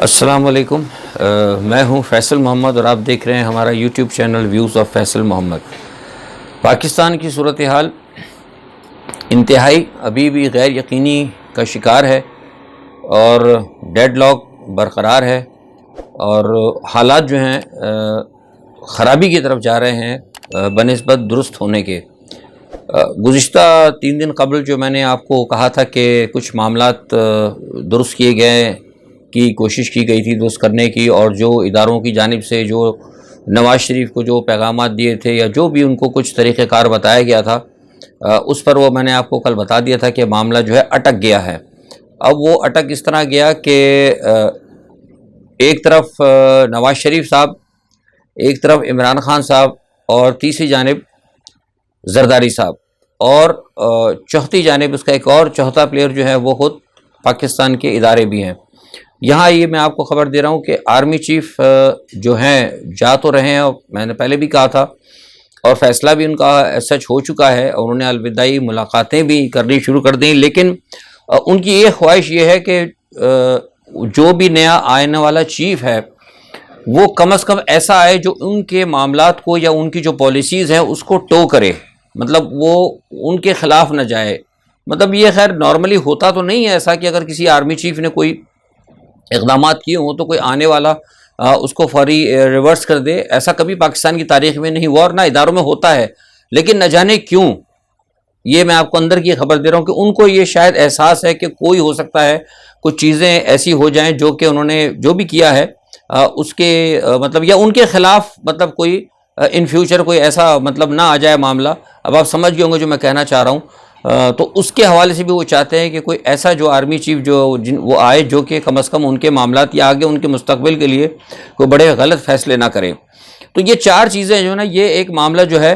السلام علیکم، میں ہوں فیصل محمد اور آپ دیکھ رہے ہیں ہمارا YouTube channel views of Faisal Muhammad. Pakistan کی صورتحال انتہائی ابھی بھی غیر یقینی کا شکار ہے اور ڈیڈ لاک برقرار ہے اور حالات جو ہیں خرابی کی طرف جا رہے ہیں بنسبت درست ہونے کے۔ گزشتہ 3 دن قبل جو میں نے آپ کو کہا تھا کہ کچھ معاملات درست کیے گئے کی کوشش کی گئی تھی درست کرنے کی، اور جو اداروں کی جانب سے جو نواز شریف کو جو پیغامات دیے تھے یا جو بھی ان کو کچھ طریقہ کار بتایا گیا تھا، اس پر وہ میں نے آپ کو کل بتا دیا تھا کہ معاملہ جو ہے اٹک گیا ہے۔ اب وہ اٹک اس طرح گیا کہ ایک طرف نواز شریف صاحب، ایک طرف عمران خان صاحب، اور تیسری جانب زرداری صاحب، اور چوتھی جانب اس کا ایک اور چوتھا پلیئر جو ہے وہ خود پاکستان کے ادارے بھی ہیں۔ یہاں یہ میں آپ کو خبر دے رہا ہوں کہ آرمی چیف جو ہیں جا تو رہے ہیں، اور میں نے پہلے بھی کہا تھا اور فیصلہ بھی ان کا سچ ہو چکا ہے، اور انہوں نے الوداعی ملاقاتیں بھی کرنی شروع کر دیں، لیکن ان کی یہ خواہش یہ ہے کہ جو بھی نیا آنے والا چیف ہے وہ کم از کم ایسا آئے جو ان کے معاملات کو یا ان کی جو پالیسیز ہیں اس کو ٹو کرے، مطلب وہ ان کے خلاف نہ جائے۔ مطلب یہ خیر نارملی ہوتا تو نہیں ہے ایسا کہ اگر کسی آرمی چیف نے کوئی اقدامات کیے ہوں تو کوئی آنے والا اس کو فوری ریورس کر دے، ایسا کبھی پاکستان کی تاریخ میں نہیں ہوا اور نہ اداروں میں ہوتا ہے، لیکن نہ جانے کیوں، یہ میں آپ کو اندر کی خبر دے رہا ہوں کہ ان کو یہ شاید احساس ہے کہ کوئی ہو سکتا ہے کچھ چیزیں ایسی ہو جائیں جو کہ انہوں نے جو بھی کیا ہے اس کے مطلب یا ان کے خلاف مطلب کوئی ان فیوچر کوئی ایسا مطلب نہ آ جائے معاملہ۔ اب آپ سمجھ گئے ہوں گے جو میں کہنا چاہ رہا ہوں، تو اس کے حوالے سے بھی وہ چاہتے ہیں کہ کوئی ایسا جو آرمی چیف وہ آئے جو کہ کم از کم ان کے معاملات یا آگے ان کے مستقبل کے لیے کوئی بڑے غلط فیصلے نہ کرے۔ تو یہ 4 چیزیں جو نا، یہ ایک معاملہ جو ہے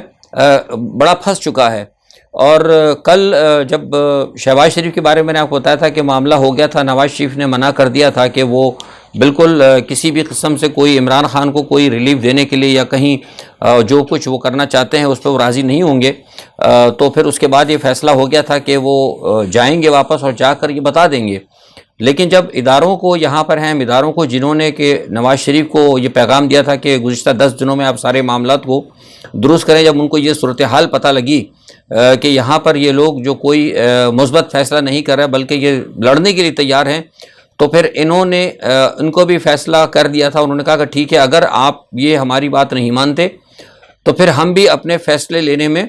بڑا پھنس چکا ہے۔ اور کل جب شہباز شریف کے بارے میں نے آپ کو بتایا تھا کہ معاملہ ہو گیا تھا، نواز شریف نے منع کر دیا تھا کہ وہ بالکل کسی بھی قسم سے کوئی عمران خان کو کوئی ریلیف دینے کے لیے یا کہیں جو کچھ وہ کرنا چاہتے ہیں اس پہ وہ راضی نہیں ہوں گے۔ تو پھر اس کے بعد یہ فیصلہ ہو گیا تھا کہ وہ جائیں گے واپس اور جا کر یہ بتا دیں گے۔ لیکن جب اداروں کو یہاں پر ہیں، اداروں کو جنہوں نے کہ نواز شریف کو یہ پیغام دیا تھا کہ گزشتہ 10 دنوں میں آپ سارے معاملات کو درست کریں، جب ان کو یہ صورتحال پتہ لگی کہ یہاں پر یہ لوگ جو کوئی مثبت فیصلہ نہیں کر رہے بلکہ یہ لڑنے کے لیے تیار ہیں، تو پھر انہوں نے ان کو بھی فیصلہ کر دیا تھا۔ انہوں نے کہا کہ ٹھیک ہے، اگر آپ یہ ہماری بات نہیں مانتے تو پھر ہم بھی اپنے فیصلے لینے میں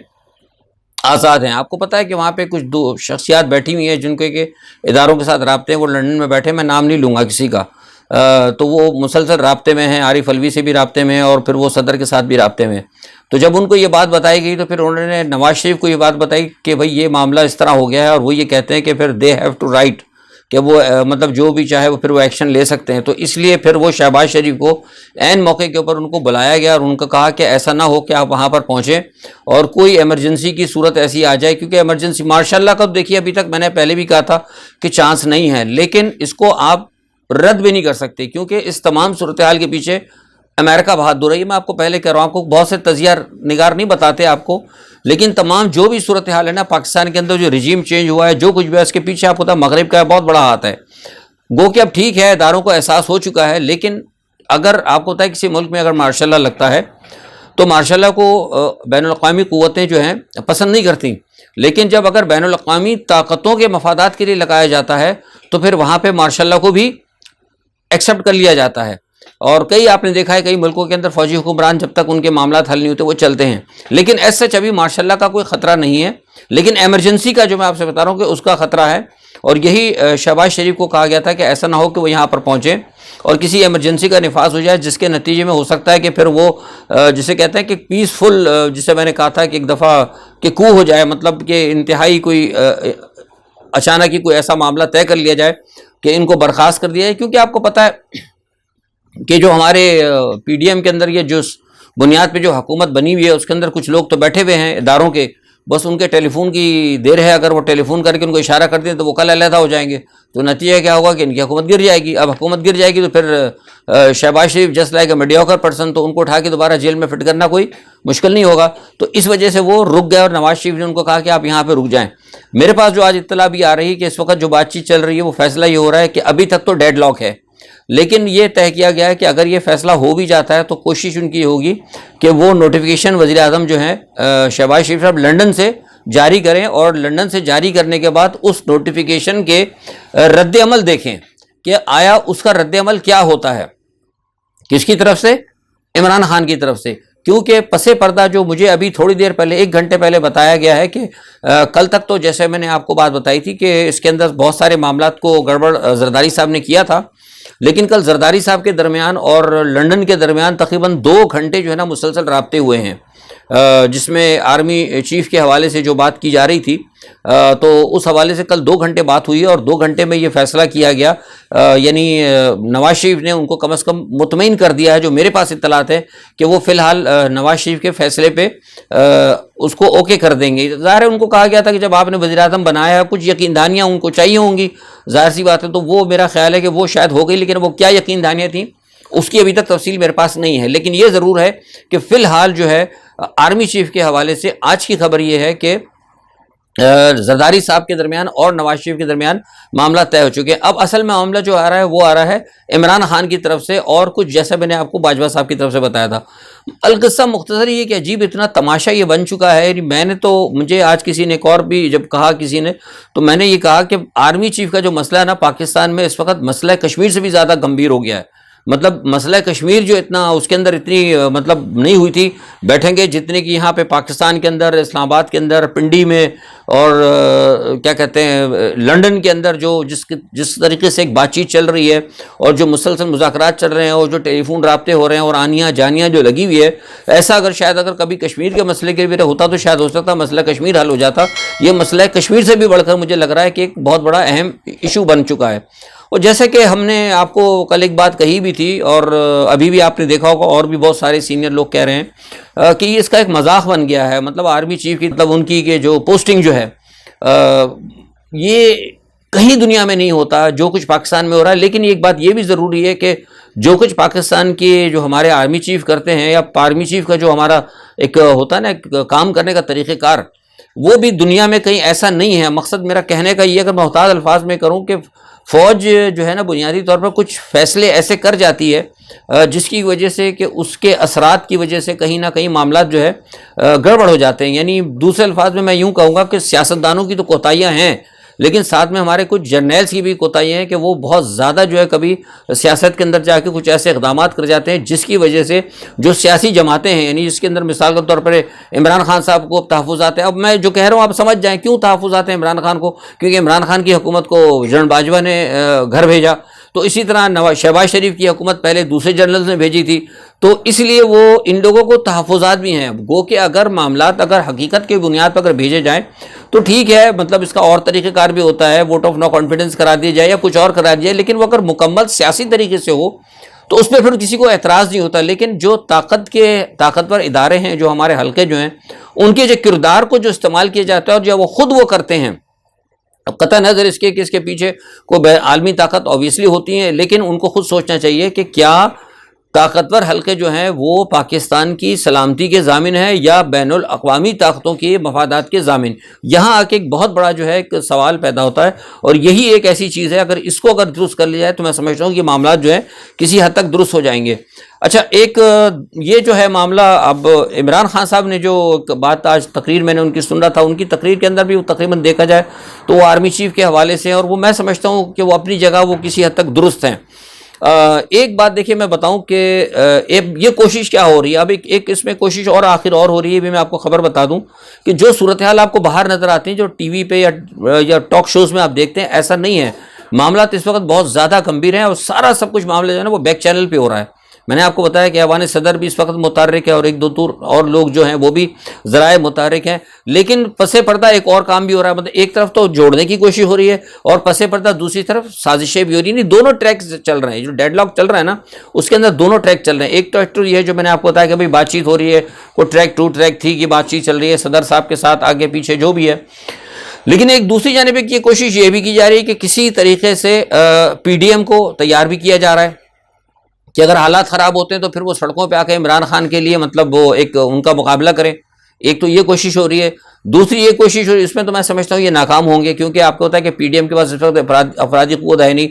آزاد ہیں۔ آپ کو پتہ ہے کہ وہاں پہ کچھ 2 شخصیات بیٹھی ہوئی ہیں جن کے اداروں کے ساتھ رابطے ہیں، وہ لندن میں بیٹھے، میں نام نہیں لوں گا کسی کا، تو وہ مسلسل رابطے میں ہیں، عارف الوی سے بھی رابطے میں ہیں اور پھر وہ صدر کے ساتھ بھی رابطے میں ہیں۔ تو جب ان کو یہ بات بتائی گئی تو پھر انہوں نے نواز شریف کو یہ بات بتائی کہ بھئی یہ معاملہ اس طرح ہو گیا ہے، اور وہ یہ کہتے ہیں کہ پھر دے ہیو ٹو رائٹ، کہ وہ مطلب جو بھی چاہے وہ پھر وہ ایکشن لے سکتے ہیں۔ تو اس لیے پھر وہ شہباز شریف کو عین موقع کے اوپر ان کو بلایا گیا اور ان کو کہا کہ ایسا نہ ہو کہ آپ وہاں پر پہنچیں اور کوئی ایمرجنسی کی صورت ایسی آ جائے، کیونکہ ایمرجنسی ماشاء اللہ کا دیکھیے ابھی تک میں نے پہلے بھی کہا تھا کہ چانس نہیں ہے، لیکن اس کو آپ رد بھی نہیں کر سکتے کیونکہ اس تمام صورتحال کے پیچھے امریکہ بہادر ہے۔ میں آپ کو پہلے کہہ رہا ہوں، آپ کو بہت سے تجزیہ نگار نہیں بتاتے آپ کو، لیکن تمام جو بھی صورتحال ہے نا پاکستان کے اندر، جو رجیم چینج ہوا ہے، جو کچھ بھی ہے، اس کے پیچھے آپ کو پتہ مغرب کا بہت بڑا ہاتھ ہے۔ گو کہ اب ٹھیک ہے اداروں کو احساس ہو چکا ہے، لیکن اگر آپ کو پتہ ہے کسی ملک میں اگر مارشل لا لگتا ہے تو مارشل لا کو بین الاقوامی قوتیں جو ہیں پسند نہیں کرتی، لیکن جب اگر بین الاقوامی طاقتوں کے مفادات کے لیے لگایا جاتا ہے تو پھر وہاں پہ مارشل لا کو بھی ایکسیپٹ کر لیا جاتا ہے۔ اور کئی آپ نے دیکھا ہے کئی ملکوں کے اندر فوجی حکمران جب تک ان کے معاملات حل نہیں ہوتے وہ چلتے ہیں، لیکن ایس سچ ابھی ماشاء اللہ کا کوئی خطرہ نہیں ہے، لیکن ایمرجنسی کا جو میں آپ سے بتا رہا ہوں کہ اس کا خطرہ ہے۔ اور یہی شہباز شریف کو کہا گیا تھا کہ ایسا نہ ہو کہ وہ یہاں پر پہنچے اور کسی ایمرجنسی کا نفاذ ہو جائے، جس کے نتیجے میں ہو سکتا ہے کہ پھر وہ جسے کہتے ہیں کہ پیسفل، جسے میں نے کہا تھا کہ ایک دفعہ کہ کو ہو جائے، مطلب کہ انتہائی کوئی اچانک ہی کوئی ایسا معاملہ طے کر لیا جائے کہ ان کو برخاست کر دیا جائے۔ کیونکہ آپ کو پتہ ہے کہ جو ہمارے پی ڈی ایم کے اندر یہ جو بنیاد پہ جو حکومت بنی ہوئی ہے اس کے اندر کچھ لوگ تو بیٹھے ہوئے ہیں اداروں کے، بس ان کے ٹیلی فون کی دیر ہے، اگر وہ ٹیلی فون کر کے ان کو اشارہ کر دیں تو وہ کل علیحدہ ہو جائیں گے، تو نتیجہ کیا ہوگا کہ ان کی حکومت گر جائے گی۔ اب حکومت گر جائے گی تو پھر Shahbaz Sharif just like a mediocre person, تو ان کو اٹھا کے دوبارہ جیل میں فٹ کرنا کوئی مشکل نہیں ہوگا۔ تو اس وجہ سے وہ رک گئے اور نواز شریف نے ان کو کہا کہ آپ یہاں پہ رک جائیں۔ میرے پاس جو آج اطلاع بھی آ رہی ہے کہ اس وقت جو بات چیت چل رہی ہے وہ فیصلہ یہ ہو رہا ہے کہ ابھی تک تو ڈیڈ لاک ہے، لیکن یہ طے کیا گیا ہے کہ اگر یہ فیصلہ ہو بھی جاتا ہے تو کوشش ان کی ہوگی کہ وہ نوٹیفیکیشن وزیر اعظم جو ہیں شہباز شریف صاحب لندن سے جاری کریں، اور لندن سے جاری کرنے کے بعد اس نوٹیفیکیشن کے رد عمل دیکھیں کہ آیا اس کا رد عمل کیا ہوتا ہے، کس کی طرف سے؟ عمران خان کی طرف سے. کیونکہ پس پردہ جو مجھے ابھی تھوڑی دیر پہلے 1 گھنٹے پہلے بتایا گیا ہے کہ کل تک تو جیسے میں نے آپ کو بات بتائی تھی کہ اس کے اندر بہت سارے معاملات کو گڑبڑ زرداری صاحب نے کیا تھا، لیکن کل زرداری صاحب کے درمیان اور لندن کے درمیان تقریباً 2 گھنٹے جو ہے نا مسلسل رابطے ہوئے ہیں، جس میں آرمی چیف کے حوالے سے جو بات کی جا رہی تھی، تو اس حوالے سے کل 2 گھنٹے بات ہوئی ہے، اور 2 گھنٹے میں یہ فیصلہ کیا گیا، یعنی نواز شریف نے ان کو کم از کم مطمئن کر دیا ہے، جو میرے پاس اطلاعات ہیں کہ وہ فی الحال نواز شریف کے فیصلے پہ اس کو اوکے کر دیں گے. ظاہر ہے ان کو کہا گیا تھا کہ جب آپ نے وزیر اعظم بنایا ہے کچھ یقین دہانیاں ان کو چاہیے ہوں گی، ظاہر سی بات ہے، تو وہ میرا خیال ہے کہ وہ شاید ہو گئی، لیکن وہ کیا یقین دہانیاں تھیں اس کی ابھی تک تفصیل میرے پاس نہیں ہے. لیکن یہ ضرور ہے کہ فی الحال جو ہے آرمی چیف کے حوالے سے آج کی خبر یہ ہے کہ زرداری صاحب کے درمیان اور نواز شریف کے درمیان معاملہ طے ہو چکے ہیں. اب اصل میں معاملہ جو آ رہا ہے وہ آ رہا ہے عمران خان کی طرف سے، اور کچھ جیسا میں نے آپ کو باجوہ صاحب کی طرف سے بتایا تھا. القصہ مختصر یہ کہ عجیب اتنا تماشا یہ بن چکا ہے. میں نے تو مجھے آج کسی نے ایک اور بھی جب کہا کسی نے، تو میں نے یہ کہا کہ آرمی چیف کا جو مسئلہ ہے نا پاکستان میں اس وقت مسئلہ کشمیر سے بھی زیادہ گمبھیر ہو گیا ہے. مطلب مسئلہ کشمیر جو اتنا اس کے اندر اتنی مطلب نہیں ہوئی تھی بیٹھیں گے جتنے کہ یہاں پہ پاکستان کے اندر، اسلام آباد کے اندر، پنڈی میں، اور کیا کہتے ہیں لندن کے اندر جو جس طریقے سے ایک بات چیت چل رہی ہے، اور جو مسلسل مذاکرات چل رہے ہیں، اور جو ٹیلی فون رابطے ہو رہے ہیں، اور آنیاں جانیاں جو لگی ہوئی ہے، ایسا اگر کبھی کشمیر کے مسئلے کے بھی ہوتا تو شاید ہو سکتا مسئلہ کشمیر حل ہو جاتا. یہ مسئلہ کشمیر سے بھی بڑھ کر مجھے لگ رہا ہے کہ ایک بہت بڑا اہم ایشو بن چکا ہے. اور جیسے کہ ہم نے آپ کو کل ایک بات کہی بھی تھی، اور ابھی بھی آپ نے دیکھا ہوگا اور بھی بہت سارے سینئر لوگ کہہ رہے ہیں کہ یہ اس کا ایک مذاق بن گیا ہے. مطلب آرمی چیف کی مطلب ان کی کہ جو پوسٹنگ جو ہے یہ کہیں دنیا میں نہیں ہوتا جو کچھ پاکستان میں ہو رہا ہے. لیکن ایک بات یہ بھی ضروری ہے کہ جو کچھ پاکستان کے جو ہمارے آرمی چیف کرتے ہیں، یا آرمی چیف کا جو ہمارا ایک ہوتا ہے نا ایک کام کرنے کا طریقہ کار، وہ بھی دنیا میں کہیں ایسا نہیں ہے. مقصد میرا کہنے کا یہ اگر محتاط الفاظ میں کروں کہ فوج جو ہے نا بنیادی طور پر کچھ فیصلے ایسے کر جاتی ہے جس کی وجہ سے کہ اس کے اثرات کی وجہ سے کہیں نہ کہیں معاملات جو ہے گڑبڑ ہو جاتے ہیں. یعنی دوسرے الفاظ میں یوں کہوں گا کہ سیاستدانوں کی تو کوتاہیاں ہیں، لیکن ساتھ میں ہمارے کچھ جرنیلز کی بھی کوتاہیاں ہیں کہ وہ بہت زیادہ جو ہے کبھی سیاست کے اندر جا کے کچھ ایسے اقدامات کر جاتے ہیں جس کی وجہ سے جو سیاسی جماعتیں ہیں، یعنی جس کے اندر مثال کے طور پر عمران خان صاحب کو تحفظات ہیں. اب میں جو کہہ رہا ہوں آپ سمجھ جائیں کیوں تحفظات ہیں عمران خان کو، کیونکہ عمران خان کی حکومت کو جنرل باجوہ نے گھر بھیجا، تو اسی طرح شہباز شریف کی حکومت پہلے دوسرے جنرل نے بھیجی تھی، تو اس لیے وہ ان لوگوں کو تحفظات بھی ہیں. گو کہ اگر معاملات اگر حقیقت کی بنیاد پر اگر بھیجے جائیں تو ٹھیک ہے، مطلب اس کا اور طریقہ کار بھی ہوتا ہے، ووٹ آف نو کانفیڈنس کرا دیا جائے یا کچھ اور کرا دیا جائے، لیکن وہ اگر مکمل سیاسی طریقے سے ہو تو اس پہ پھر کسی کو اعتراض نہیں ہوتا. لیکن جو طاقتور ادارے ہیں، جو ہمارے حلقے جو ہیں، ان کے جو کردار کو جو استعمال کیا جاتا ہے اور جو وہ خود وہ کرتے ہیں، اب قطع نظر اس کے کہ اس کے پیچھے کوئی عالمی طاقت اوبیسلی ہوتی ہے، لیکن ان کو خود سوچنا چاہیے کہ کیا طاقتور حلقے جو ہیں وہ پاکستان کی سلامتی کے ضامن ہیں یا بین الاقوامی طاقتوں کے مفادات کے ضامن. یہاں آ کے ایک بہت بڑا جو ہے ایک سوال پیدا ہوتا ہے، اور یہی ایک ایسی چیز ہے اگر اس کو اگر درست کر لیا جائے تو میں سمجھتا ہوں کہ معاملات جو ہیں کسی حد تک درست ہو جائیں گے. اچھا، ایک یہ جو ہے معاملہ اب عمران خان صاحب نے جو بات آج تقریر میں نے ان کی سن رہا تھا، ان کی تقریر کے اندر بھی تقریباً دیکھا جائے تو وہ آرمی چیف کے حوالے سے، اور وہ میں سمجھتا ہوں کہ وہ اپنی جگہ وہ کسی حد تک درست ہیں. ایک بات دیکھیے میں بتاؤں کہ یہ کوشش کیا ہو رہی ہے، اب ایک اس میں کوشش اور آخر اور ہو رہی ہے بھی، میں آپ کو خبر بتا دوں کہ جو صورتحال آپ کو باہر نظر آتی ہیں، جو ٹی وی پہ یا ٹاک شوز میں آپ دیکھتے ہیں، ایسا نہیں ہے. معاملات اس وقت بہت زیادہ گمبھیر ہیں، اور سارا سب کچھ معاملہ جو ہے نا وہ بیک چینل پہ ہو رہا ہے. میں نے آپ کو بتایا کہ ایوان صدر بھی اس وقت متحرک ہے، اور ایک دو اور لوگ جو ہیں وہ بھی ذرائع متحرک ہیں. لیکن پس پردہ ایک اور کام بھی ہو رہا ہے، مطلب ایک طرف تو جوڑنے کی کوشش ہو رہی ہے، اور پس پردہ دوسری طرف سازشیں بھی ہو رہی ہیں. دونوں ٹریک چل رہے ہیں، جو ڈیڈ لاک چل رہا ہے نا اس کے اندر دونوں ٹریک چل رہے ہیں. ایک تو یہ ہے جو میں نے آپ کو بتایا کہ بھائی بات چیت ہو رہی ہے، کوئی ٹریک 2 ٹریک 3 کی بات چیت چل رہی ہے صدر صاحب کے ساتھ آگے پیچھے جو بھی ہے. لیکن ایک دوسری جانب کی کوشش یہ بھی کی جا رہی ہے کہ کسی طریقے سے پی ڈی ایم کو تیار بھی کیا جا رہا ہے کہ اگر حالات خراب ہوتے ہیں تو پھر وہ سڑکوں پہ آ کے عمران خان کے لیے مطلب وہ ایک ان کا مقابلہ کریں. ایک تو یہ کوشش ہو رہی ہے، دوسری یہ کوشش ہو رہی ہے، اس میں تو میں سمجھتا ہوں یہ ناکام ہوں گے، کیونکہ آپ کو ہوتا ہے کہ پی ڈی ایم کے پاس اس وقت افرادی قوت ہے نہیں.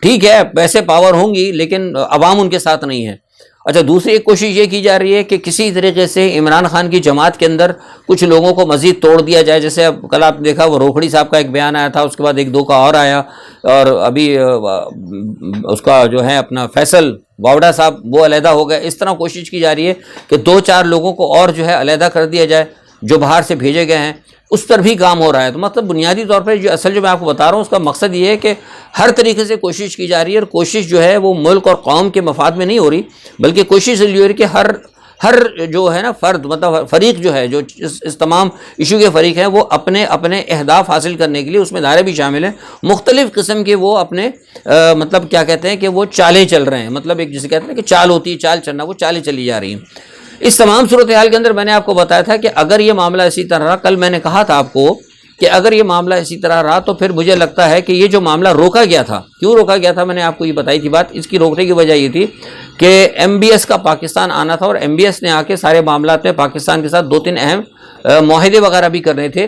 ٹھیک ہے پیسے پاور ہوں گی لیکن عوام ان کے ساتھ نہیں ہے۔ اچھا دوسری ایک کوشش یہ کی جا رہی ہے کہ کسی طریقے سے عمران خان کی جماعت کے اندر کچھ لوگوں کو مزید توڑ دیا جائے، جیسے اب کل آپ نے دیکھا وہ روکھڑی صاحب کا ایک بیان آیا تھا، اس کے بعد ایک دو کا اور آیا، اور ابھی اس کا جو ہے اپنا فیصل واوڈا صاحب وہ علیحدہ ہو گئے۔ اس طرح کوشش کی جا رہی ہے کہ دو چار لوگوں کو اور جو ہے علیحدہ کر دیا جائے جو باہر سے بھیجے گئے ہیں، اس پر بھی کام ہو رہا ہے۔ تو مطلب بنیادی طور پر جو میں آپ کو بتا رہا ہوں اس کا مقصد یہ ہے کہ ہر طریقے سے کوشش کی جا رہی ہے، اور کوشش جو ہے وہ ملک اور قوم کے مفاد میں نہیں ہو رہی، بلکہ کوشش یہ ہو رہی ہے کہ ہر جو ہے نا فرد مطلب فریق جو ہے جو اس تمام ایشو کے فریق ہیں وہ اپنے اپنے اہداف حاصل کرنے کے لیے، اس میں ادارے بھی شامل ہیں، مختلف قسم کے وہ اپنے مطلب کیا کہتے ہیں کہ وہ چالیں چل رہے ہیں، مطلب ایک جسے کہتے ہیں کہ چال ہوتی ہے، چال چلنا، وہ چالیں چلی جا رہی ہیں۔ اس تمام صورتحال کے اندر میں نے آپ کو بتایا تھا کہ اگر یہ معاملہ اسی طرح رہا، کل میں نے کہا تھا آپ کو کہ اگر یہ معاملہ اسی طرح رہا تو پھر مجھے لگتا ہے کہ یہ جو معاملہ روکا گیا تھا، کیوں روکا گیا تھا، میں نے آپ کو یہ بتائی تھی بات، اس کی روکنے کی وجہ یہ تھی کہ ایم بی ایس کا پاکستان آنا تھا، اور ایم بی ایس نے آ کے سارے معاملات میں پاکستان کے ساتھ دو تین اہم معاہدے وغیرہ بھی کرنے تھے،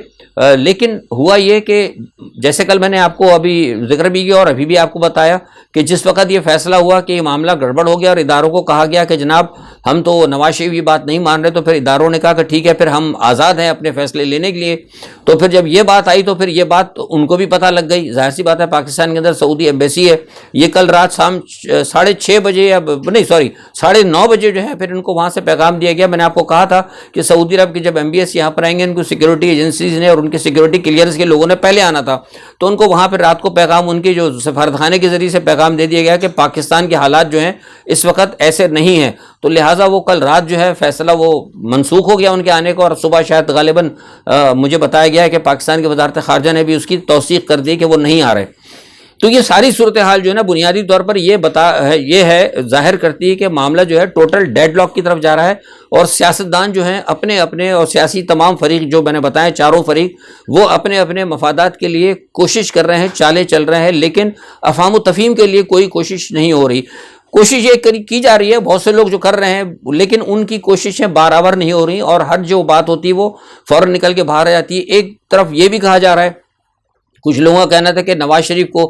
لیکن ہوا یہ کہ جیسے کل میں نے آپ کو ابھی ذکر بھی کیا اور ابھی بھی آپ کو بتایا کہ جس وقت یہ فیصلہ ہوا کہ یہ معاملہ گڑبڑ ہو گیا اور اداروں کو کہا گیا کہ جناب ہم تو نواز شریف یہ بات نہیں مان رہے، تو پھر اداروں نے کہا کہ ٹھیک ہے پھر ہم آزاد ہیں اپنے فیصلے لینے کے لیے۔ تو پھر جب یہ بات آئی تو پھر یہ بات ان کو بھی پتہ لگ گئی، ظاہر سی بات ہے پاکستان کے اندر سعودی ایمبیسی ہے، یہ کل رات شام 6:30 بجے یا نہیں سوری 9:30 بجے جو ہے پھر ان کو وہاں سے پیغام دیا گیا۔ میں نے آپ کو کہا تھا کہ سعودی عرب کی جب ایم بی ایس یہاں پر آئیں گے ان کو سیکورٹی ایجنسیز نے اور ان کے سیکورٹی کلیئرنس کے لوگوں نے پہلے آنا تھا، تو ان کو وہاں پہ رات کو پیغام ان کی جو سفارتخانے کے ذریعے سے پیغام دے دیا گیا کہ پاکستان کے حالات جو ہیں اس وقت ایسے نہیں ہیں، تو لہٰذا وہ کل رات جو ہے فیصلہ وہ منسوخ ہو گیا ان کے آنے کو، اور صبح شاید غالباً مجھے بتایا گیا ہے کہ پاکستان کی وزارت خارجہ نے بھی اس کی توثیق کر دی کہ وہ نہیں آ رہے۔ تو یہ ساری صورتحال جو ہے نا بنیادی طور پر یہ ہے ظاہر کرتی ہے کہ معاملہ جو ہے ٹوٹل ڈیڈ لاک کی طرف جا رہا ہے، اور سیاستدان جو ہیں اپنے اپنے اور سیاسی تمام فریق جو میں نے بتایا چاروں فریق وہ اپنے اپنے مفادات کے لیے کوشش کر رہے ہیں، چالیں چل رہے ہیں، لیکن افہام و تفہیم کے لیے کوئی کوشش نہیں ہو رہی۔ کوشش یہ کی جا رہی ہے، بہت سے لوگ جو کر رہے ہیں، لیکن ان کی کوششیں برابر نہیں ہو رہی، اور ہر جو بات ہوتی ہے وہ فوراً نکل کے باہر آ جاتی ہے۔ ایک طرف یہ بھی کہا جا رہا ہے، کچھ لوگوں کا کہنا تھا کہ نواز شریف کو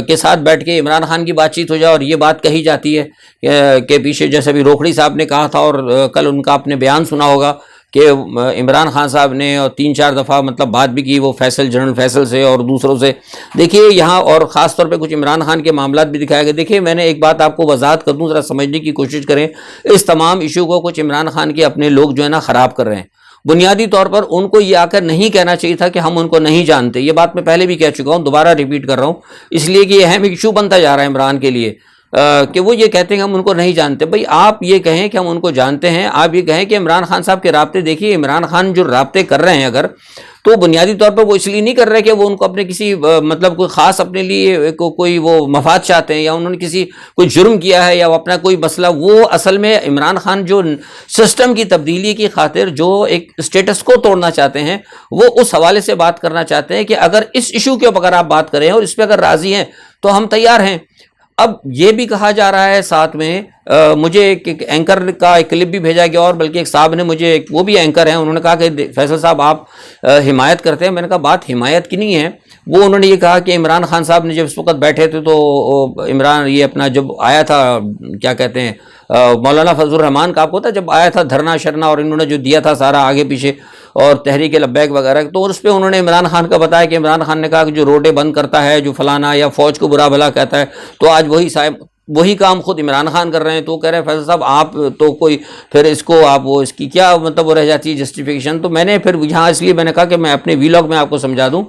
کے ساتھ بیٹھ کے عمران خان کی بات چیت ہو جائے، اور یہ بات کہی جاتی ہے کہ پیچھے جیسے بھی روکھڑی صاحب نے کہا تھا، اور کل ان کا آپ نے بیان سنا ہوگا کہ عمران خان صاحب نے 3-4 دفعہ مطلب بات بھی کی وہ جنرل فیصل سے اور دوسروں سے۔ دیکھیے یہاں اور خاص طور پہ کچھ عمران خان کے معاملات بھی دکھائے گئے۔ دیکھیے میں نے ایک بات آپ کو وضاحت کر دوں، ذرا سمجھنے کی کوشش کریں، اس تمام ایشو کو کچھ عمران خان کے اپنے لوگ جو ہے نا خراب کر رہے ہیں۔ بنیادی طور پر ان کو یہ آ کر نہیں کہنا چاہیے تھا کہ ہم ان کو نہیں جانتے، یہ بات میں پہلے بھی کہہ چکا ہوں، دوبارہ ریپیٹ کر رہا ہوں، اس لیے کہ یہ اہم ایشو بنتا جا رہا ہے عمران کے لیے کہ وہ یہ کہتے ہیں کہ ہم ان کو نہیں جانتے۔ بھئی آپ یہ کہیں کہ ہم ان کو جانتے ہیں، آپ یہ کہیں کہ عمران خان صاحب کے رابطے دیکھیے، عمران خان جو رابطے کر رہے ہیں اگر تو بنیادی طور پر وہ اس لیے نہیں کر رہے کہ وہ ان کو اپنے کسی مطلب کوئی خاص اپنے لیے کوئی وہ مفاد چاہتے ہیں، یا انہوں نے کوئی جرم کیا ہے یا وہ اپنا کوئی مسئلہ، وہ اصل میں عمران خان جو سسٹم کی تبدیلی کی خاطر جو ایک اسٹیٹس کو توڑنا چاہتے ہیں، وہ اس حوالے سے بات کرنا چاہتے ہیں کہ اگر اس ایشو کے اوپر آپ بات کریں اور اس پہ اگر راضی ہیں تو ہم تیار ہیں۔ اب یہ بھی کہا جا رہا ہے ساتھ میں مجھے ایک اینکر کا ایک کلپ بھی بھیجا گیا، اور بلکہ ایک صاحب نے مجھے وہ بھی اینکر ہیں، انہوں نے کہا کہ فیصل صاحب آپ حمایت کرتے ہیں۔ میں نے کہا بات حمایت کی نہیں ہے، وہ انہوں نے یہ کہا کہ عمران خان صاحب نے جب اس وقت بیٹھے تھے تو عمران یہ اپنا جب آیا تھا کیا کہتے ہیں مولانا فضل الرحمان کا آپ کو تھا جب آیا تھا دھرنا شرنا، اور انہوں نے جو دیا تھا سارا آگے پیچھے اور تحریک لبیک وغیرہ، تو اس پہ انہوں نے عمران خان کا بتایا کہ عمران خان نے کہا کہ جو روڈیں بند کرتا ہے، جو فلانا یا فوج کو برا بھلا کہتا ہے، تو آج وہی کام خود عمران خان کر رہے ہیں۔ تو کہہ رہے ہیں فیصل صاحب آپ تو کوئی پھر اس کو آپ وہ اس کی کیا مطلب وہ رہ جاتی ہے جسٹیفیکیشن۔ تو میں نے پھر یہاں اس لیے میں نے کہا کہ میں اپنے ویلاگ میں آپ کو سمجھا دوں۔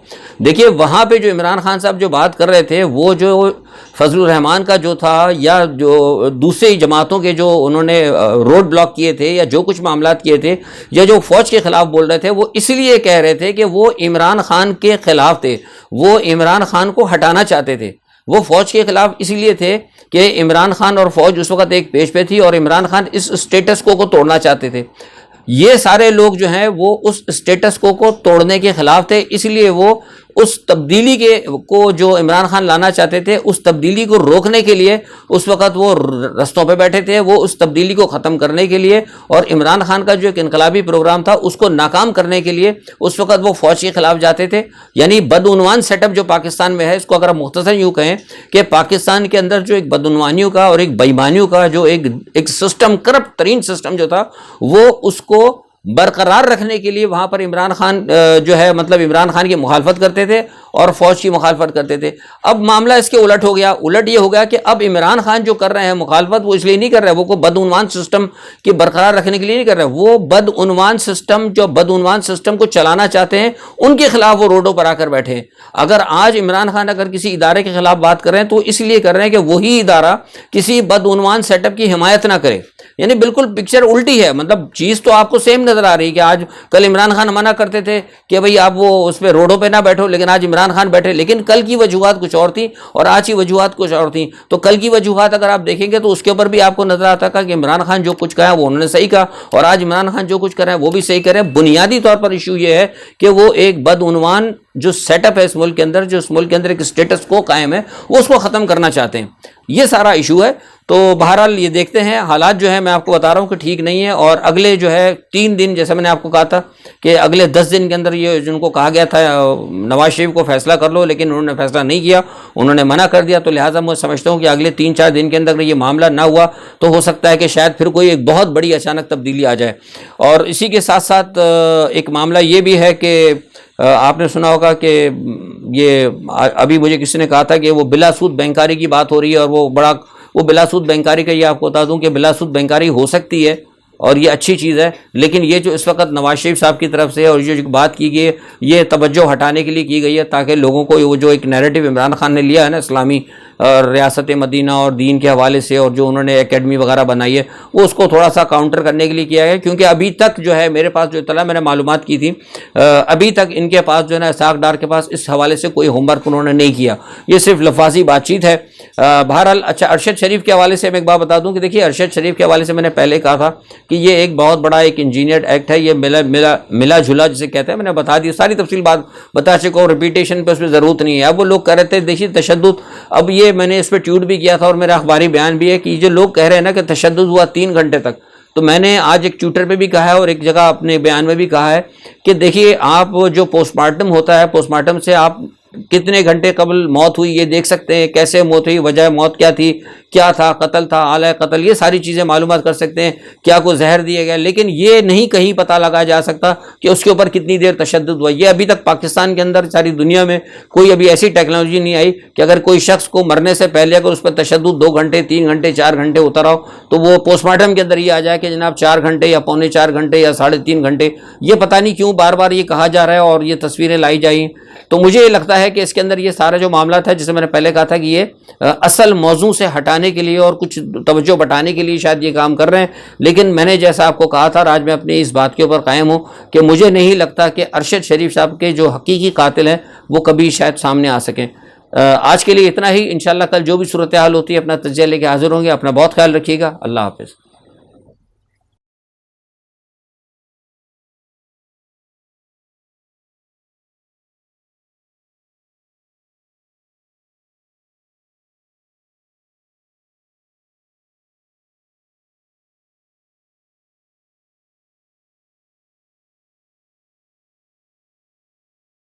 دیکھیے وہاں پہ جو عمران خان صاحب جو بات کر رہے تھے، وہ جو فضل الرحمان کا جو تھا یا جو دوسری جماعتوں کے جو انہوں نے روڈ بلاک کیے تھے یا جو کچھ معاملات کیے تھے یا جو فوج کے خلاف بول رہے تھے، وہ اس لیے کہہ رہے تھے کہ وہ عمران خان کے خلاف تھے، وہ عمران خان کو ہٹانا چاہتے تھے، وہ فوج کے خلاف اس لیے تھے کہ عمران خان اور فوج اس وقت ایک پیج پہ تھی اور عمران خان اس اسٹیٹس کو توڑنا چاہتے تھے۔ یہ سارے لوگ جو ہیں وہ اس اسٹیٹس کو توڑنے کے خلاف تھے، اس لیے وہ اس تبدیلی کو جو عمران خان لانا چاہتے تھے، اس تبدیلی کو روکنے کے لیے اس وقت وہ رستوں پہ بیٹھے تھے، وہ اس تبدیلی کو ختم کرنے کے لیے اور عمران خان کا جو ایک انقلابی پروگرام تھا اس کو ناکام کرنے کے لیے اس وقت وہ فوج کے خلاف جاتے تھے. یعنی بدعنوان سیٹ اپ جو پاکستان میں ہے، اس کو اگر مختصر یوں کہیں کہ پاکستان کے اندر جو ایک بدعنوانیوں کا اور ایک بےایمانیوں کا جو ایک سسٹم، کرپٹ ترین سسٹم جو تھا، وہ اس کو برقرار رکھنے کے لیے وہاں پر عمران خان جو ہے مطلب عمران خان کی مخالفت کرتے تھے اور فوج کی مخالفت کرتے تھے. اب معاملہ اس کے الٹ ہو گیا. الٹ یہ ہو گیا کہ اب عمران خان جو کر رہے ہیں مخالفت، وہ اس لیے نہیں کر رہے، وہ کوئی بدعنوان سسٹم کی برقرار رکھنے کے لیے نہیں کر رہے، وہ بدعنوان سسٹم جو بدعنوان سسٹم کو چلانا چاہتے ہیں ان کے خلاف وہ روڈوں پر آ کر بیٹھے ہیں. اگر آج عمران خان اگر کسی ادارے کے خلاف بات کر رہے ہیں تو اس لیے کر رہے ہیں کہ وہی ادارہ کسی بدعنوان سیٹ اپ کی حمایت نہ کرے. یعنی بالکل پکچر الٹی ہے. مطلب چیز تو آپ کو سیم نظر آ رہی ہے کہ آج کل عمران خان منع کرتے تھے کہ بھئی آپ وہ اس پہ روڈوں پہ نہ بیٹھو، لیکن آج عمران خان بیٹھے. لیکن کل کی وجوہات کچھ اور تھیں اور آج کی وجوہات کچھ اور تھیں. تو کل کی وجوہات اگر آپ دیکھیں گے تو اس کے اوپر بھی آپ کو نظر آتا کہ عمران خان جو کچھ کہا وہ انہوں نے صحیح کہا، اور آج عمران خان جو کچھ کر رہے ہیں وہ بھی صحیح کر رہے ہیں. بنیادی طور پر ایشو یہ ہے کہ وہ ایک بدعنوان جو سیٹ اپ ہے اس ملک کے اندر، جو اس ملک کے اندر ایک اسٹیٹس کو قائم ہے، وہ اس کو ختم کرنا چاہتے ہیں. یہ سارا ایشو ہے. تو بہرحال یہ دیکھتے ہیں، حالات جو ہے میں آپ کو بتا رہا ہوں کہ ٹھیک نہیں ہے. اور اگلے جو ہے 3 دن، جیسے میں نے آپ کو کہا تھا کہ اگلے 10 دن کے اندر یہ جن کو کہا گیا تھا نواز شریف کو فیصلہ کر لو، لیکن انہوں نے فیصلہ نہیں کیا، انہوں نے منع کر دیا. تو لہٰذا میں سمجھتا ہوں کہ اگلے 3-4 دن کے اندر اگر یہ معاملہ نہ ہوا تو ہو سکتا ہے کہ شاید پھر کوئی ایک بہت بڑی اچانک تبدیلی آ جائے. اور اسی کے ساتھ ساتھ ایک معاملہ یہ بھی ہے کہ آپ نے سنا ہوگا کہ یہ ابھی مجھے کسی نے کہا تھا کہ وہ بلا سود بینکاری کی بات ہو رہی ہے، اور وہ بلا سود بینکاری کا یہ آپ کو بتا دوں کہ بلا سود بینکاری ہو سکتی ہے اور یہ اچھی چیز ہے، لیکن یہ جو اس وقت نواز شریف صاحب کی طرف سے اور جو بات کی گئی ہے یہ توجہ ہٹانے کے لیے کی گئی ہے، تاکہ لوگوں کو وہ جو ایک نیریٹو عمران خان نے لیا ہے نا اسلامی ریاست مدینہ اور دین کے حوالے سے، اور جو انہوں نے اکیڈمی وغیرہ بنائی ہے، وہ اس کو تھوڑا سا کاؤنٹر کرنے کے لیے کیا ہے. کیونکہ ابھی تک جو ہے میرے پاس جو اطلاع میں نے معلومات کی تھی، ابھی تک ان کے پاس جو ہے نا اسحاق ڈار کے پاس اس حوالے سے کوئی ہوم ورک انہوں نے نہیں کیا، یہ صرف لفاظی بات چیت ہے. بہرحال اچھا، ارشد شریف کے حوالے سے میں ایک بات بتا دوں کہ دیکھیے ارشد شریف کے حوالے سے میں نے پہلے کہا تھا کہ یہ ایک بہت بڑا ایک انجینئرڈ ایکٹ ہے. یہ ملا جھلا جسے کہتے ہیں، میں نے بتا دی ساری تفصیل بات بتا چکا ہوں، ریپیٹیشن پہ اس میں ضرورت نہیں ہے. اب وہ لوگ کہہ رہے تھے دیکھیے تشدد، اب یہ میں نے اس پہ ٹویٹ بھی کیا تھا اور میرا اخباری بیان بھی ہے کہ جو لوگ کہہ رہے ہیں نا کہ تشدد ہوا 3 گھنٹے تک، تو میں نے آج ایک ٹویٹر پہ بھی کہا ہے اور ایک جگہ اپنے بیان میں بھی کہا ہے کہ دیکھیے آپ جو پوسٹ مارٹم ہوتا ہے، پوسٹ مارٹم سے آپ کتنے گھنٹے قبل موت ہوئی یہ دیکھ سکتے ہیں، کیسے موت ہوئی، وجہ موت کیا تھی، کیا تھا، قتل تھا، آلہ قتل، یہ ساری چیزیں معلومات کر سکتے ہیں، کیا کوئی زہر دیا گیا. لیکن یہ نہیں کہیں پتہ لگایا جا سکتا کہ اس کے اوپر کتنی دیر تشدد ہوا. یہ ابھی تک پاکستان کے اندر، ساری دنیا میں کوئی ابھی ایسی ٹیکنالوجی نہیں آئی کہ اگر کوئی شخص کو مرنے سے پہلے اگر اس پر تشدد 2 گھنٹے 3 گھنٹے 4 گھنٹے ہوتا رہا تو وہ پوسٹ مارٹم کے اندر یہ آ جائے کہ جناب 4 گھنٹے یا 3.25 گھنٹے یا 3.5 گھنٹے. یہ پتہ نہیں کیوں بار بار یہ کہا جا رہا ہے اور یہ تصویریں لائی جائیں. تو مجھے یہ لگتا ہے کہ اس کے اندر یہ سارا جو معاملہ تھا، جسے میں نے پہلے کہا تھا کہ یہ اصل موضوع سے ہٹانے کے لیے اور کچھ توجہ بٹانے کے لیے شاید یہ کام کر رہے ہیں. لیکن میں نے جیسا آپ کو کہا تھا، آج میں اپنی اس بات کے اوپر قائم ہوں کہ مجھے نہیں لگتا کہ ارشد شریف صاحب کے جو حقیقی قاتل ہیں وہ کبھی شاید سامنے آ سکیں. آج کے لیے اتنا ہی. انشاءاللہ کل جو بھی صورتحال ہوتی ہے اپنا تجزیہ لے کے حاضر ہوں گے. اپنا بہت خیال رکھیے گا. اللہ حافظ.